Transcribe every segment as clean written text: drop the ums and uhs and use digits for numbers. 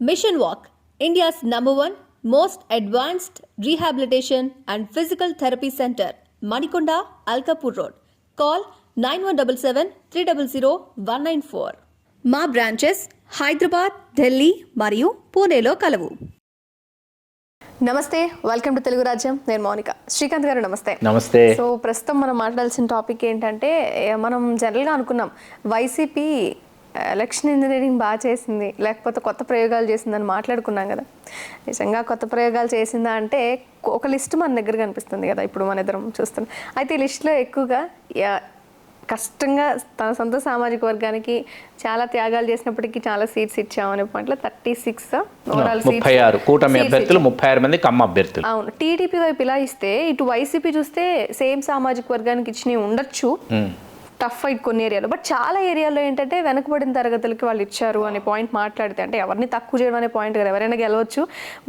Mission Walk, India's #1 most advanced rehabilitation and physical therapy center, Manikonda, Alkapur Road. Call 9177 మా branches Hyderabad, Delhi మరియు పూణేలో కలవు. నమస్తే, వెల్కమ్ టు తెలుగు రాజ్యం. నేను మౌనిక. శ్రీకాంత్ గారు నమస్తే. నమస్తే. సో ప్రస్తుతం మనం మాట్లాడాల్సిన టాపిక్ ఏంటంటే, మనం జనరల్గా అనుకున్నాం వైసీపీ ఎలక్షన్ ఇంజనీరింగ్ బాగా చేసింది, లేకపోతే కొత్త ప్రయోగాలు చేసిందని మాట్లాడుకున్నాం కదా. నిజంగా కొత్త ప్రయోగాలు చేసిందా అంటే ఒక లిస్ట్ మన దగ్గర కనిపిస్తుంది కదా, ఇప్పుడు మన ఇద్దరం చూస్తున్నాం. అయితే ఈ లిస్టులో ఎక్కువగా కష్టంగా తన సొంత సామాజిక వర్గానికి చాలా త్యాగాలు చేసినప్పటికీ చాలా సీట్స్ ఇచ్చామనే పాయింట్లో 36 ఓవరాల్ సీట్స్, 36 కూటమి అభ్యర్థులు, 36 మంది కమ్మ అభ్యర్థులు. అవును. టీడీపీ వైపు ఇలా ఇస్తే ఇటు వైసీపీ చూస్తే సేమ్ సామాజిక వర్గానికి ఇచ్చినవి ఉండొచ్చు, టఫ్ ఫైట్ కొన్ని ఏరియాలో. బట్ చాలా ఏరియాలో ఏంటంటే వెనకబడిన తరగతులకి వాళ్ళు ఇచ్చారు అనే పాయింట్ మాట్లాడితే, అంటే ఎవరిని తక్కువ చేయడం అనే పాయింట్ కదా, ఎవరైనా గెలవచ్చు.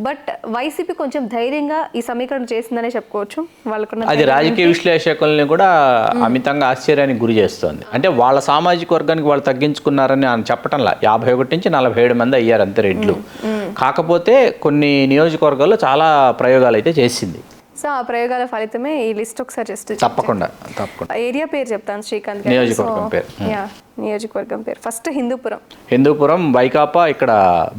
బట్ వైసీపీ కొంచెం ధైర్యంగా ఈ సమీకరణ చేసిందనే చెప్పుకోవచ్చు. వాళ్ళకున్న అది రాజకీయ విశ్లేషకుల్ని కూడా అమితంగా ఆశ్చర్యానికి గురి చేస్తుంది. అంటే వాళ్ళ సామాజిక వర్గానికి వాళ్ళు తగ్గించుకున్నారని అని చెప్పటంలా, 51 నుంచి 47 మంది అయ్యారు అంతే రెడ్లు. కాకపోతే కొన్ని నియోజకవర్గాల్లో చాలా ప్రయోగాలు అయితే చేసింది. సో ఆ ప్రయోగాల ఫలితమే ఈ లిస్ట్ ఒకసారి జస్ట్ తప్పకుండా ఏరియా పేరు చెప్తాను శ్రీకాంత్ గారు. నియోజకవర్గం పేరు ఫస్ట్ హిందూపురం వైకాపా ఇక్కడ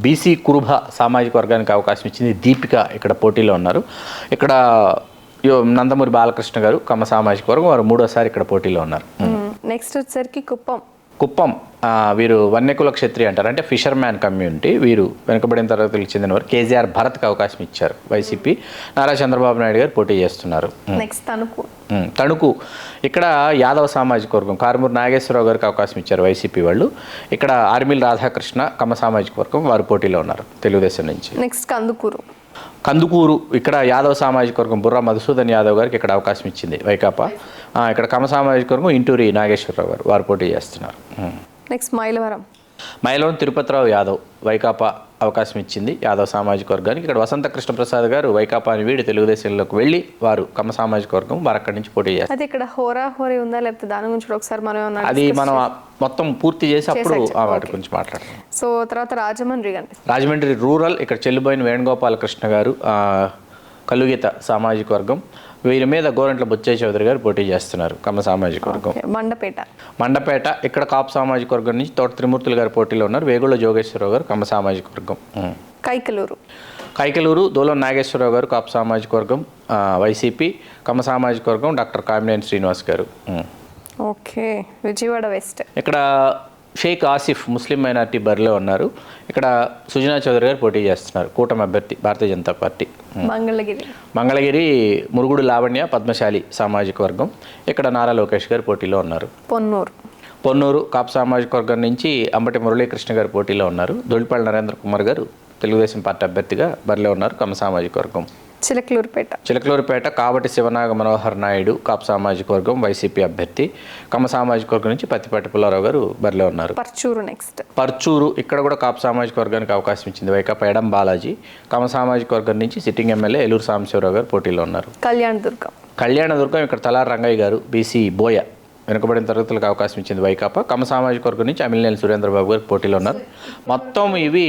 బీసీ కురుభ సామాజిక వర్గానికి అవకాశం ఇచ్చింది. దీపిక ఇక్కడ పోటీలో ఉన్నారు. ఇక్కడ నందమూరి బాలకృష్ణ గారు కమ్మ సామాజిక వర్గం, వారు 3వ సారి ఇక్కడ పోటీలో ఉన్నారు. నెక్స్ట్ వచ్చేసరికి కుప్పం వీరు వన్యకుల క్షత్రియ అంటారు, అంటే ఫిషర్మ్యాన్ కమ్యూనిటీ. వీరు వెనుకబడిన తరగతులకు చెందినవారు. కేసీఆర్ భరత్కి అవకాశం ఇచ్చారు వైసీపీ. నారా చంద్రబాబు నాయుడు గారు పోటీ చేస్తున్నారు. నెక్స్ట్ తణుకు ఇక్కడ యాదవ సామాజిక వర్గం, కారుమూరి నాగేశ్వరరావు గారికి అవకాశం ఇచ్చారు వైసీపీ వాళ్ళు. ఇక్కడ ఆర్మిల్ రాధాకృష్ణ కమ్మ సామాజిక వర్గం, వారు పోటీలో ఉన్నారు తెలుగుదేశం నుంచి. నెక్స్ట్ కందుకూరు ఇక్కడ యాదవ సామాజిక వర్గం, బుర్రా మధుసూదన్ యాదవ్ గారికి ఇక్కడ అవకాశం ఇచ్చింది వైకాపా. ఇక్కడ కమ్మ సామాజిక వర్గం ఇంటూరి నాగేశ్వరరావు గారు, వారు పోటీ చేస్తున్నారు. నెక్స్ట్ మైలవరం తిరుపతిరావు యాదవ్, వైకాపా అవకాశం ఇచ్చింది యాదవ్ సామాజిక వర్గానికి. ఇక్కడ వసంత కృష్ణప్రసాద్ గారు వైకాపాని వీడి తెలుగుదేశంలోకి వెళ్ళి వారు కమ్మ సామాజిక వర్గం, వారు అక్కడి నుంచి పోటీ చేస్తారు. అది ఇక్కడ హోరీ ఉందా, లేకపోతే దాని గురించి ఒకసారి అది మనం మొత్తం పూర్తి చేసి అప్పుడు వాటి గురించి మాట్లాడతాం. సో తర్వాత రాజమండ్రి రూరల్, ఇక్కడ చెల్లిపోయిన వేణుగోపాలకృష్ణ గారు కలుగిత సామాజిక వర్గం, వీరి మీద గోరంట్ల బుచ్చయ్య చౌదరి గారు పోటీ చేస్తున్నారు కమ్మ సామాజిక వర్గం. మండపేట ఇక్కడ కాపు సామాజిక వర్గం నుంచి తోట త్రిమూర్తులు గారు పోటీలో ఉన్నారు. వేగుళ్ళ జోగేశ్వరరావు గారు కమ్మ సామాజిక వర్గం. కైకలూరు దూలం నాగేశ్వరరావు గారు కాపు సామాజిక వర్గం వైసీపీ. కమ్మ సామాజిక వర్గం డాక్టర్ కామినేని శ్రీనివాస్ గారు. విజయవాడ వెస్ట్ ఇక్కడ షేక్ ఆసిఫ్ ముస్లిం మైనార్టీ బరిలో ఉన్నారు. ఇక్కడ సుజనా చౌదరి గారు పోటీ చేస్తున్నారు, కూటమి అభ్యర్థి భారతీయ జనతా పార్టీ. మంగళగిరి మురుగుడు లావణ్య పద్మశాలి సామాజిక వర్గం, ఇక్కడ నారా లోకేష్ గారు పోటీలో ఉన్నారు. పొన్నూరు కాపు సామాజిక వర్గం నుంచి అంబటి మురళీకృష్ణ గారు పోటీలో ఉన్నారు. దొల్లిపల్లి నరేంద్ర కుమార్ గారు తెలుగుదేశం పార్టీ అభ్యర్థిగా బరిలో ఉన్నారు కమ్మ సామాజిక వర్గం. చిలకలూరుపేట కాబట్టి శివనాగ మనోహర్ నాయుడు కాపు సామాజిక వర్గం వైసీపీ అభ్యర్థి. కమ్మ సామాజిక వర్గం నుంచి పత్తిపాటి పుల్లారావు గారు బరిలో ఉన్నారు. పర్చూరు ఇక్కడ కూడా కాపు సామాజిక వర్గానికి అవకాశం ఇచ్చింది వైకాపా ఎడం బాలాజీ. కమ్మ సామాజిక వర్గం నుంచి సిట్టింగ్ ఎమ్మెల్యే ఎలూరు సాంబశివరావు గారు పోటీలో ఉన్నారు. కళ్యాణదుర్గం ఇక్కడ తలార్ రంగయ్య గారు బీసీ బోయ, వెనుకబడిన తరగతులకు అవకాశం ఇచ్చింది వైకాపా. కమ్మ సామాజిక వర్గం నుంచి అమిలినేని సురేంద్రబాబు గారు పోటీలో ఉన్నారు. మొత్తం ఇవి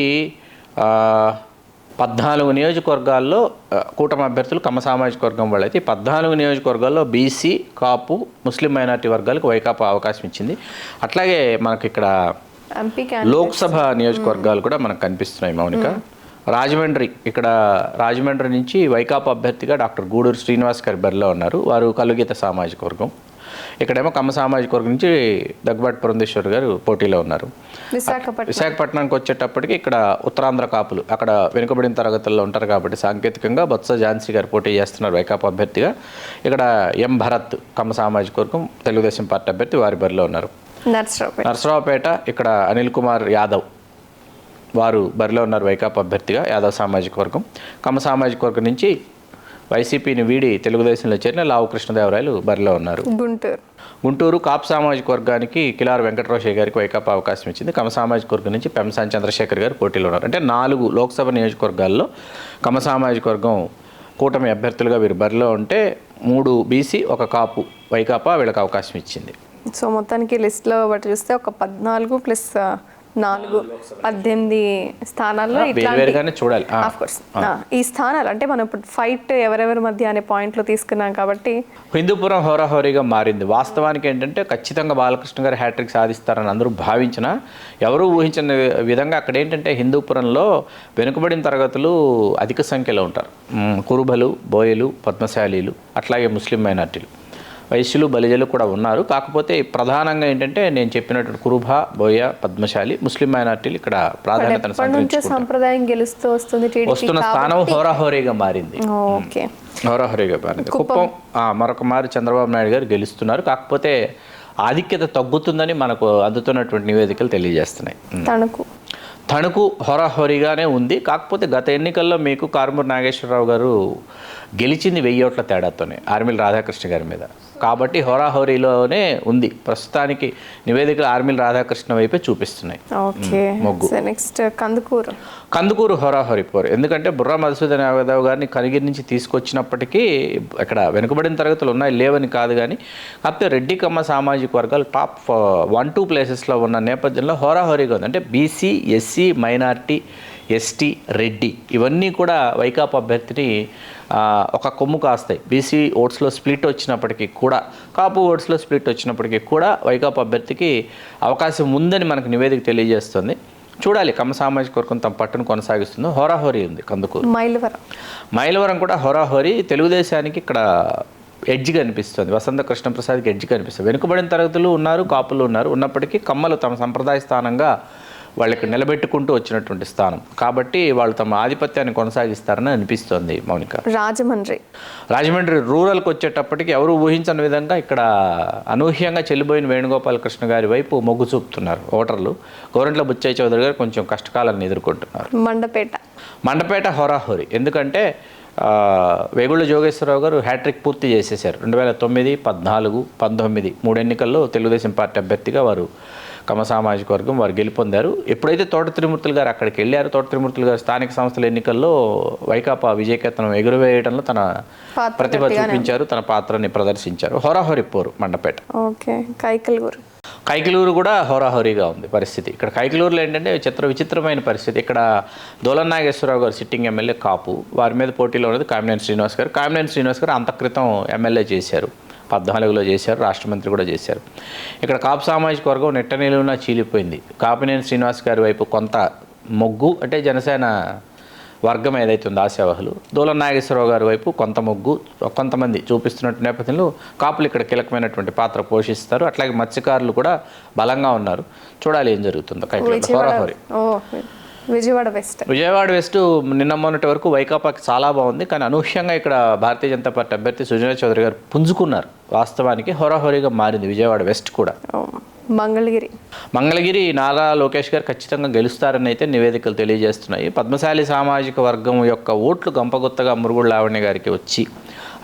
14 నియోజకవర్గాల్లో కూటమి అభ్యర్థులు కమ్మ సామాజిక వర్గం వాళ్ళు అయితే 14 నియోజకవర్గాల్లో బీసీ, కాపు, ముస్లిం మైనార్టీ వర్గాలకు వైకాపా అవకాశం ఇచ్చింది. అట్లాగే మనకి ఇక్కడ లోక్సభ నియోజకవర్గాలు కూడా మనకు కనిపిస్తున్నాయి మౌనిక. రాజమండ్రి నుంచి వైకాపా అభ్యర్థిగా డాక్టర్ గూడూరు శ్రీనివాస్ గారి బరిలో ఉన్నారు, వారు కలుగీత సామాజిక వర్గం. ఇక్కడేమో కమ్మ సామాజిక వర్గం నుంచి దగ్గుబాటి పురంధేశ్వర్ గారు పోటీలో ఉన్నారు. విశాఖపట్నానికి వచ్చేటప్పటికి ఇక్కడ ఉత్తరాంధ్ర కాపులు అక్కడ వెనుకబడిన తరగతుల్లో ఉంటారు కాబట్టి సాంకేతికంగా బొత్స ఝాన్సీ గారు పోటీ చేస్తున్నారు వైకాపా అభ్యర్థిగా. ఇక్కడ ఎం భరత్ కమ్మ సామాజిక వర్గం తెలుగుదేశం పార్టీ అభ్యర్థి, వారి బరిలో ఉన్నారు. నర్సరావుపేట ఇక్కడ అనిల్ కుమార్ యాదవ్, వారు బరిలో ఉన్నారు వైకాపా అభ్యర్థిగా యాదవ్ సామాజిక వర్గం. కమ్మ సామాజిక వర్గం నుంచి వైసీపీని వీడి తెలుగుదేశంలో చేరిన లావు కృష్ణదేవరాయలు బరిలో ఉన్నారు. గుంటూరు కాపు సామాజిక వర్గానికి కిలార్ వెంకటరామయ్య గారికి వైకాపా అవకాశం ఇచ్చింది. కమ్మ సామాజిక వర్గం నుంచి పెంసాని చంద్రశేఖర్ గారు పోటీలో ఉన్నారు. అంటే 4 లోక్సభ నియోజకవర్గాల్లో కమ్మ సామాజిక వర్గం కూటమి అభ్యర్థులుగా వీరు బరిలో ఉంటే 3 బీసీ, 1 కాపు వైకాపా వీళ్ళకి అవకాశం ఇచ్చింది. సో మొత్తానికి లిస్ట్లో బట్టి చూస్తే ఒక 14 + 4 18 స్థానాల్లో ఇట్లాంటి వేరువేరుగానే చూడాలి. ఆఫ్ కోర్స్ ఈ స్థానాలు అంటే మనం ఇప్పుడు ఫైట్ ఎవరెవరి మధ్య అనే పాయింట్లో తీసుకున్నాం కాబట్టి హిందూపురం హోరాహోరీగా మారింది. వాస్తవానికి ఏంటంటే ఖచ్చితంగా బాలకృష్ణ గారు హ్యాట్రిక్ సాధిస్తారని అందరూ భావించిన ఎవరూ ఊహించిన విధంగా అక్కడ ఏంటంటే హిందూపురంలో వెనుకబడిన తరగతులు అధిక సంఖ్యలో ఉంటారు. కురుబలు, బోయలు, పద్మశాలీలు, అట్లాగే ముస్లిం మైనార్టీలు, వైశ్యులు, బలిజలు కూడా ఉన్నారు. కాకపోతే ప్రధానంగా ఏంటంటే నేను చెప్పినట్టు కురుబ, బోయ, పద్మశాలి, ముస్లిం మైనార్టీలు ఇక్కడ ప్రాధాన్యతను సంతరించుకుంటారు. సంప్రదాయం గెలుస్తూ వస్తున్న స్థానం హోరాహోరీగా మారింది. ఓకే, హోరాహోరీగా మారింది. కుప్పం మరొక మారు చంద్రబాబు నాయుడు గారు గెలుస్తున్నారు. కాకపోతే ఆధిక్యత తగ్గుతుందని మనకు అందుతున్నటువంటి నివేదికలు తెలియజేస్తున్నాయి. తణుకు హోరాహోరీగానే ఉంది. కాకపోతే గత ఎన్నికల్లో మీకు కారుమూరి నాగేశ్వరరావు గారు గెలిచింది 1000 ఓట్ల తేడాతోనే ఆర్మిల్ రాధాకృష్ణ గారి మీద. కాబట్టి హోరాహోరీలోనే ఉంది ప్రస్తుతానికి. నివేదికలు ఆర్మిల్ రాధాకృష్ణ వైపే చూపిస్తున్నాయి. మొగ్గు. నెక్స్ట్ కందుకూరు హోరాహోరీ పోరు. ఎందుకంటే బుర్రా మధుసూదన్ యాదవ్ గారిని కనిగిరి నుంచి తీసుకొచ్చినప్పటికీ ఇక్కడ వెనుకబడిన తరగతులు ఉన్నాయి, లేవని కాదు. కానీ కాకపోతే రెడ్డి కమ్మ సామాజిక వర్గాలు టాప్ 1-2 ప్లేసెస్లో ఉన్న నేపథ్యంలో హోరాహోరీగా ఉంది. అంటే BC, SC, minority, ST, Reddy ఇవన్నీ కూడా వైకాపా అభ్యర్థిని ఒక కొమ్ము కాస్తాయి. బీసీ ఓట్స్లో స్ప్లిట్ వచ్చినప్పటికీ కూడా, కాపు ఓట్స్లో స్ప్లిట్ వచ్చినప్పటికీ కూడా వైకాపా అభ్యర్థికి అవకాశం ఉందని మనకు నివేదిక తెలియజేస్తుంది. చూడాలి కమ్మ సామాజిక వర్గం తమ పట్టును కొనసాగిస్తుందో. హోరాహోరీ ఉంది కందుకూరు. మైలవరం కూడా హోరాహోరీ. తెలుగుదేశానికి ఇక్కడ ఎడ్జ్ కనిపిస్తుంది. వసంత కృష్ణప్రసాద్కి ఎడ్జ్ కనిపిస్తుంది. వెనుకబడిన తరగతులు ఉన్నారు, కాపులు ఉన్నారు. ఉన్నప్పటికీ కమ్మలు తమ సంప్రదాయ స్థానంగా వాళ్ళకి నిలబెట్టుకుంటూ వచ్చినటువంటి స్థానం కాబట్టి వాళ్ళు తమ ఆధిపత్యాన్ని కొనసాగిస్తారని అనిపిస్తోంది. మౌనిక, రాజమండ్రి రూరల్కి వచ్చేటప్పటికి ఎవరు ఊహించని విధంగా ఇక్కడ అనూహ్యంగా చెల్లిపోయిన వేణుగోపాలకృష్ణ గారి వైపు మొగ్గు చూపుతున్నారు ఓటర్లు. గోరంట్ల బుచ్చయ్య చౌదరి గారు కొంచెం కష్టకాలను ఎదుర్కొంటున్నారు. మండపేట హోరాహోరీ. ఎందుకంటే వేగుళ్ళ జోగేశ్వరరావు గారు హ్యాట్రిక్ పూర్తి చేసేశారు. 2009, 14, 19 3 ఎన్నికల్లో తెలుగుదేశం పార్టీ అభ్యర్థిగా వారు కమ్మ సామాజిక వర్గం వారు గెలుపొందారు. ఎప్పుడైతే తోట త్రిమూర్తులు గారు అక్కడికి వెళ్ళారు, తోట త్రిమూర్తులు గారు స్థానిక సంస్థల ఎన్నికల్లో వైకాపా విజయకేతనం ఎగురవేయడంలో తన ప్రతిభ చూపించారు, తన పాత్రని ప్రదర్శించారు. హోరాహోరీ పోరు మండపేట. కైకలూరు కూడా హోరాహోరీగా ఉంది పరిస్థితి. ఇక్కడ కైకలూరులో ఏంటంటే విచిత్రమైన పరిస్థితి. ఇక్కడ దోలన్ నాగేశ్వరరావు గారు సిట్టింగ్ ఎమ్మెల్యే కాపు, వారి మీద పోటీలో ఉన్నది కామినేని శ్రీనివాస్ గారు. కామినేని శ్రీనివాస్ గారు అంత క్రితం ఎమ్మెల్యే చేశారు, 14లో చేశారు, రాష్ట్ర మంత్రి కూడా చేశారు. ఇక్కడ కాపు సామాజిక వర్గం నెట్ట నిలువునా చీలిపోయింది. కామినేని శ్రీనివాస్ గారి వైపు కొంత మొగ్గు, అంటే జనసేన వర్గం ఏదైతే ఉందో ఆశావహులు. దోలన్ నాగేశ్వరరావు గారి వైపు కొంత మొగ్గు కొంతమంది చూపిస్తున్నట్టు నేపథ్యంలో కాపులు ఇక్కడ కీలకమైనటువంటి పాత్ర పోషిస్తారు. అట్లాగే మత్స్యకారులు కూడా బలంగా ఉన్నారు. చూడాలి ఏం జరుగుతుందో. హోరాహోరీ. విజయవాడ వెస్ట్ నిన్న మొన్నటి వరకు వైకాపాకి చాలా బాగుంది. కానీ అనూహ్యంగా ఇక్కడ భారతీయ జనతా పార్టీ అభ్యర్థి సుజనా చౌదరి గారు పుంజుకున్నారు. వాస్తవానికి హోరాహోరీగా మారింది విజయవాడ వెస్ట్ కూడా. మంగళగిరి నారా లోకేష్ గారు ఖచ్చితంగా గెలుస్తారని అయితే నివేదికలు తెలియజేస్తున్నాయి. పద్మశాలి సామాజిక వర్గం యొక్క ఓట్లు గంపగుత్తగా మురుగుడు లావణ్య గారికి వచ్చి,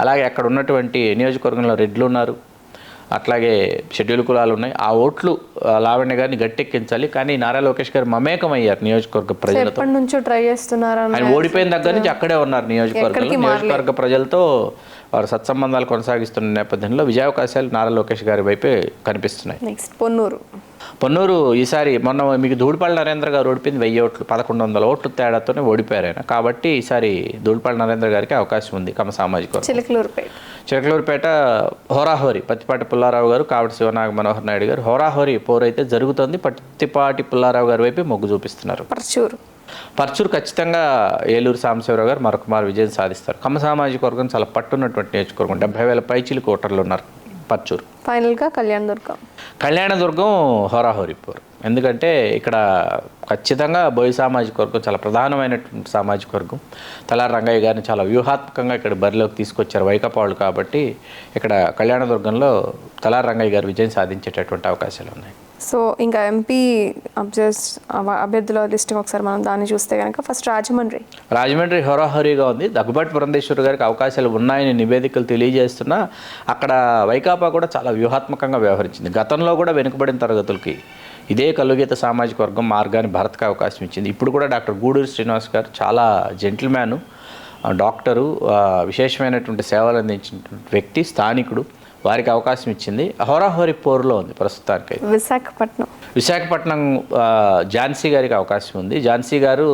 అలాగే అక్కడ ఉన్నటువంటి నియోజకవర్గంలో రెడ్లు ఉన్నారు, అట్లాగే షెడ్యూల్ కులాలు ఉన్నాయి. ఆ ఓట్లు లావణ్య గారిని గట్టెక్కించాలి. కానీ నారా లోకేష్ గారు మమేకమయ్యారు నియోజకవర్గ ప్రజలతో. ఆయన ఓడిపోయిన దగ్గర నుంచి అక్కడే ఉన్నారు నియోజకవర్గ ప్రజలతో. వారు సత్సంబంధాలు కొనసాగిస్తున్న నేపథ్యంలో విజయావకాశాలు నారా లోకేష్ గారి వైపే కనిపిస్తున్నాయి. పొన్నూరు ఈసారి మొన్న మీకు ధూళిపాళ నరేంద్ర గారు ఓడిపోయింది 1000 ఓట్లు, 1100 ఓట్లు తేడాతోనే ఓడిపోయారు ఆయన. కాబట్టి ఈసారి ధూళిపాళ నరేంద్ర గారికి అవకాశం ఉంది కమ్మ సామాజిక. చిలకలూరుపేట హోరాహోరీ. పత్తిపాటి పుల్లారావు గారు, కావటి శివనాగ మనోహర్ నాయుడు గారు. హోరాహోరీ పోరు అయితే జరుగుతుంది. పత్తిపాటి పుల్లారావు గారి వైపే మొగ్గు చూపిస్తున్నారు. పర్చూరు ఖచ్చితంగా ఏలూరు సాంబశివరావు గారు మరొకమారు విజయం సాధిస్తారు. కమ్మ సామాజిక వర్గం చాలా పట్టున్నటువంటి నియోజకవర్గం. 70,000 పైచిలకు ఓటర్లు ఉన్నారు పర్చూరు. ఫైనల్గా కళ్యాణదుర్గం హోరాహోరీ పోరు. ఎందుకంటే ఇక్కడ ఖచ్చితంగా బోయి సామాజిక వర్గం చాలా ప్రధానమైనటువంటి సామాజిక వర్గం. తలారి రంగయ్య గారిని చాలా వ్యూహాత్మకంగా ఇక్కడ బరిలోకి తీసుకొచ్చారు వైకాపా వాళ్ళు. కాబట్టి ఇక్కడ కళ్యాణదుర్గంలో తలారి రంగయ్య గారు విజయం సాధించేటటువంటి అవకాశాలు ఉన్నాయి. సో ఇంకా ఎంపీ అభ్యర్థుల లిస్టింగ్ ఒకసారి మనం దాన్ని చూస్తే కనుక ఫస్ట్ రాజమండ్రి హోరాహోరీగా ఉంది. దగ్గుబాటి పురంధేశ్వరి గారికి అవకాశాలు ఉన్నాయని నివేదికలు తెలియజేస్తున్నా అక్కడ వైకాపా కూడా చాలా వ్యూహాత్మకంగా వ్యవహరించింది. గతంలో కూడా వెనుకబడిన తరగతులకి ఇదే కలుగీత సామాజిక వర్గం మార్గాన్ని భరత్కి అవకాశం ఇచ్చింది. ఇప్పుడు కూడా డాక్టర్ గూడూరు శ్రీనివాస్ గారు చాలా జెంటిల్మ్యాను, డాక్టరు, విశేషమైనటువంటి సేవలు అందించినటువంటి వ్యక్తి, స్థానికుడు. వారికి అవకాశం ఇచ్చింది. హోరాహోరీ పోరులో ఉంది ప్రస్తుతానికి. విశాఖపట్నం ఝాన్సీ గారికి అవకాశం ఉంది. ఝాన్సీ గారు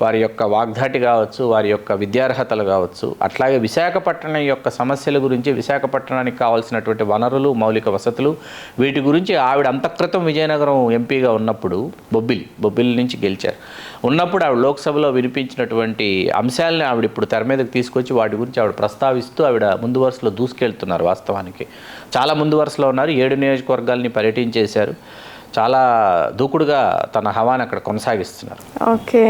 వారి యొక్క వాగ్దాటి కావచ్చు, వారి యొక్క విద్యార్హతలు కావచ్చు, అట్లాగే విశాఖపట్నం యొక్క సమస్యల గురించి, విశాఖపట్నానికి కావాల్సినటువంటి వనరులు, మౌలిక వసతులు, వీటి గురించి ఆవిడ అంతక్రితం విజయనగరం ఎంపీగా ఉన్నప్పుడు బొబ్బిలి నుంచి గెలిచారు. ఉన్నప్పుడు ఆవిడ లోక్సభలో వినిపించినటువంటి అంశాలని ఆవిడ ఇప్పుడు తెర మీదకి తీసుకొచ్చి వాటి గురించి ఆవిడ ప్రస్తావిస్తూ ఆవిడ ముందు వరుసలో దూసుకెళ్తున్నారు. వాస్తవానికి చాలా ముందు వరుసలో ఉన్నారు. 7 నియోజకవర్గాల్ని పర్యటించేశారు. చాలా దూకుడుగా తన హవాని అక్కడ కొనసాగిస్తున్నారు. ఓకే,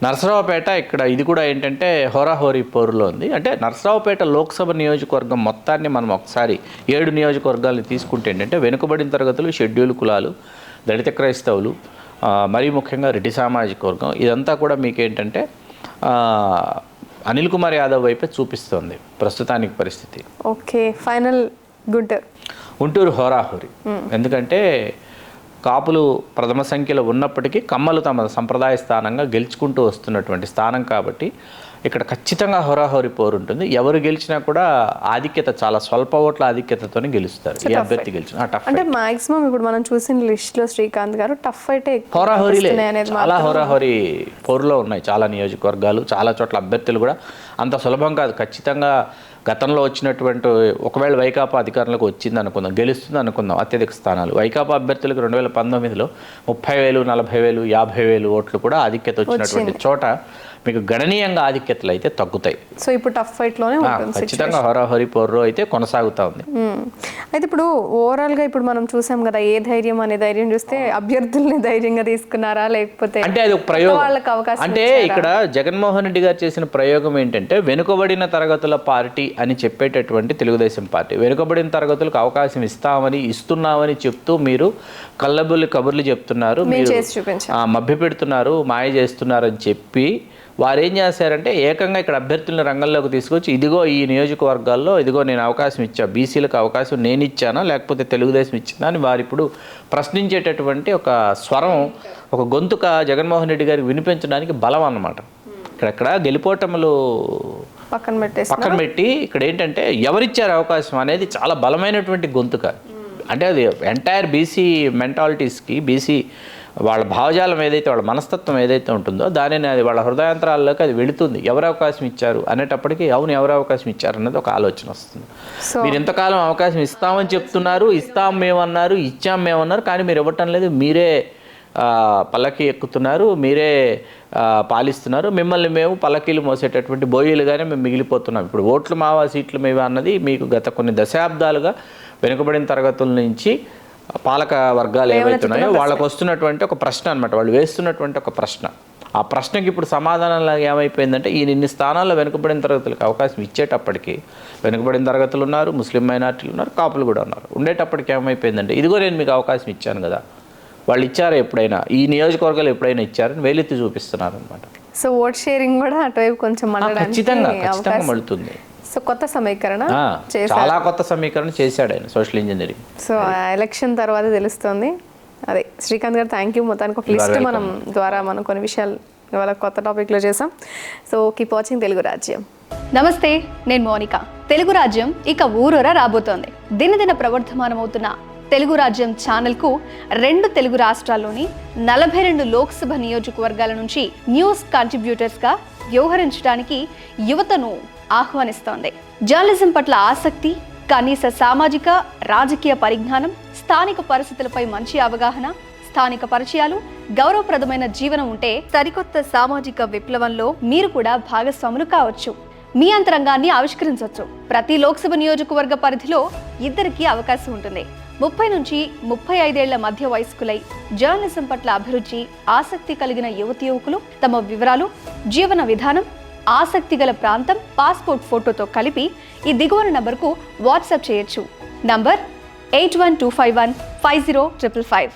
నరసరావుపేట ఇక్కడ ఇది కూడా ఏంటంటే హోరాహోరీ పోరులో ఉంది. అంటే నరసరావుపేట లోక్సభ నియోజకవర్గం మొత్తాన్ని మనం ఒకసారి 7 నియోజకవర్గాల్ని తీసుకుంటే ఏంటంటే వెనుకబడిన తరగతులు, షెడ్యూల్ కులాలు, దళిత క్రైస్తవులు, మరీ ముఖ్యంగా రెడ్డి సామాజిక వర్గం, ఇదంతా కూడా మీకేంటంటే అనిల్ కుమార్ యాదవ్ వైపే చూపిస్తుంది ప్రస్తుతానికి పరిస్థితి. ఓకే, ఫైనల్ గుంటూరు హోరాహోరీ. ఎందుకంటే కాపులు ప్రథమ సంఖ్యలో ఉన్నప్పటికీ కమ్మలు తమ సంప్రదాయ స్థానంగా గెలుచుకుంటూ వస్తున్నటువంటి స్థానం కాబట్టి ఇక్కడ ఖచ్చితంగా హోరాహోరీ పోరు ఉంటుంది. ఎవరు గెలిచినా కూడా ఆధిక్యత చాలా స్వల్ప ఓట్ల ఆధిక్యతతోనే గెలుస్తారు. ఏ అభ్యర్థి గెలిచినా టఫ్. అంటే మాక్సిమం ఇప్పుడు మనం చూసిన లిస్ట్లో శ్రీకాంత్ గారు టఫ్ అయితే హోరాహోరీలే, చాలా హోరాహోరీ పోరులో ఉన్నాయి చాలా నియోజకవర్గాలు. చాలా చోట్ల అభ్యర్థులు కూడా అంత సులభం కాదు. ఖచ్చితంగా గతంలో వచ్చినటువంటి ఒకవేళ వైకాపా అధికారంలోకి వచ్చింది అనుకుందాం, గెలుస్తుంది అనుకుందాం అత్యధిక స్థానాలు, వైకాపా అభ్యర్థులకు 2019లో 30,000, 40,000, 50,000 ఓట్లు కూడా ఆధిక్యత వచ్చినటువంటి చోట మీకు గణనీయంగా ఆధిక్యతలు అయితే తగ్గుతాయి. సో ఇప్పుడు టఫ్ ఫైట్లోనే ఖచ్చితంగా హోరాహోరీ పోరు అయితే కొనసాగుతూ ఉంది. అయితే ఇప్పుడు ఓవరాల్గా ఇప్పుడు మనం చూసాం కదా, ఏ ధైర్యం అనే ధైర్యం చూస్తే అభ్యర్థుల్ని ధైర్యంగా తీసుకున్నారా లేకపోతే అంటే అది ఒక ప్రయోగం. అంటే ఇక్కడ జగన్మోహన్ రెడ్డి గారు చేసిన ప్రయోగం ఏంటంటే వెనుకబడిన తరగతుల పార్టీ అని చెప్పేటటువంటి తెలుగుదేశం పార్టీ, వెనుకబడిన తరగతులకు అవకాశం ఇస్తున్నామని చెప్తూ మీరు కళ్ళబుల్లి కబుర్లు చెప్తున్నారు, మీరు మభ్య పెడుతున్నారు, మాయ చేస్తున్నారు అని చెప్పి వారు ఏం చేశారంటే ఏకంగా ఇక్కడ అభ్యర్థులను రంగంలోకి తీసుకొచ్చి ఇదిగో ఈ నియోజకవర్గాల్లో ఇదిగో నేను అవకాశం ఇచ్చా, బీసీలకు అవకాశం నేను ఇచ్చానా లేకపోతే తెలుగుదేశం ఇచ్చిందా అని వారు ఇప్పుడు ప్రశ్నించేటటువంటి ఒక స్వరం, ఒక గొంతుక జగన్మోహన్ రెడ్డి గారికి వినిపించడానికి బలం అన్నమాట. ఇక్కడ గెలిపోటములు పక్కన పెట్టి ఇక్కడ ఏంటంటే ఎవరిచ్చారు అవకాశం అనేది చాలా బలమైనటువంటి గొంతుక. అంటే అది ఎంటైర్ బీసీ మెంటాలిటీస్కి, బీసీ వాళ్ళ భావజాలం ఏదైతే, వాళ్ళ మనస్తత్వం ఏదైతే ఉంటుందో దానిని అది వాళ్ళ హృదయాంతరాల్లోకి అది వెళుతుంది. ఎవరు అవకాశం ఇచ్చారు అనేటప్పటికీ అవును ఎవరు అవకాశం ఇచ్చారు అన్నది ఒక ఆలోచన వస్తుంది. మీరు ఎంతకాలం అవకాశం ఇస్తామని చెప్తున్నారు, ఇస్తాం మేమన్నారు, ఇచ్చాం మేమన్నారు, కానీ మీరు ఇవ్వటం లేదు, మీరే పల్లకి ఎక్కుతున్నారు, మీరే పాలిస్తున్నారు, మిమ్మల్ని మేము పల్లకీలు మోసేటటువంటి బోయిలుగానే మేము మిగిలిపోతున్నాం. ఇప్పుడు ఓట్లు మావా సీట్లు మేవా అన్నది మీకు గత కొన్ని దశాబ్దాలుగా వెనుకబడిన తరగతుల నుంచి పాలక వర్గాలు ఏవైతున్నాయో వాళ్ళకు వస్తున్నటువంటి ఒక ప్రశ్న అనమాట, వాళ్ళు వేస్తున్నటువంటి ఒక ప్రశ్న. ఆ ప్రశ్నకి ఇప్పుడు సమాధానంలాగా ఏమైపోయిందంటే ఇన్ని స్థానాల్లో వెనుకబడిన తరగతులకు అవకాశం ఇచ్చేటప్పటికి వెనుకబడిన తరగతులు ఉన్నారు, ముస్లిం మైనార్టీలు ఉన్నారు, కాపులు కూడా ఉన్నారు. ఉండేటప్పటికి ఏమైపోయిందంటే ఇదిగో నేను మీకు అవకాశం ఇచ్చాను కదా, వాళ్ళు ఇచ్చారా ఎప్పుడైనా, ఈ నియోజకవర్గాలు ఎప్పుడైనా ఇచ్చారని వేలెత్తి చూపిస్తున్నారు అనమాట. సో ఓట్ షేరింగ్ కూడా అటువైపు కొంచెం ఖచ్చితంగా మళ్ళుతుంది. సో కొత్త సమీకరణ, చాలా కొత్త సమీకరణ చేశాడు ఆయన, సోషల్ ఇంజనీరింగ్. సో ఎలక్షన్ తర్వాత తెలుస్తుంది. అదే శ్రీకాంత్ గారు, థ్యాంక్ యూ. మొత్తానికి ఒక లిస్ట్ మనం ద్వారా మనం కొన్ని విషయాలు ఇవాళ కొత్త టాపిక్లో చేసాం. సో కీప్ వాచింగ్ తెలుగు రాజ్యం. నమస్తే, నేను మోనిక. తెలుగు రాజ్యం ఇక ఊరూరా రాబోతోంది. దినదిన ప్రవర్ధమానమవుతున్న తెలుగు రాజ్యం ఛానల్కు 2 తెలుగు రాష్ట్రాల్లోని 42 లోక్సభ నియోజకవర్గాల నుంచి న్యూస్ కంట్రిబ్యూటర్స్గా వ్యవహరించడానికి యువతను ఆహ్వానిస్తోంది. జర్నలిజం పట్ల ఆసక్తి, కనీస సామాజిక రాజకీయ పరిజ్ఞానం, స్థానిక పరిస్థితులపై మంచి అవగాహన, స్థానిక పరిచయాలు, గౌరవప్రదమైన జీవనం ఉంటే సరికొత్త సామాజిక విప్లవంలో మీరు కూడా భాగస్వాములు కావచ్చు. మీ అంతరంగాన్ని ఆవిష్కరించవచ్చు. ప్రతి లోక్సభ నియోజకవర్గ పరిధిలో 2కి అవకాశం ఉంటుంది. 30 నుంచి 35 ఏళ్ల మధ్య వయస్కులై జర్నలిజం పట్ల అభిరుచి, ఆసక్తి కలిగిన యువతి యువకులు తమ వివరాలు, జీవన విధానం, ఆసక్తి గల ప్రాంతం, పాస్పోర్ట్ ఫోటోతో కలిపి ఈ దిగువన నంబర్కు వాట్సాప్ చేయొచ్చు. నంబర్ 8125150555.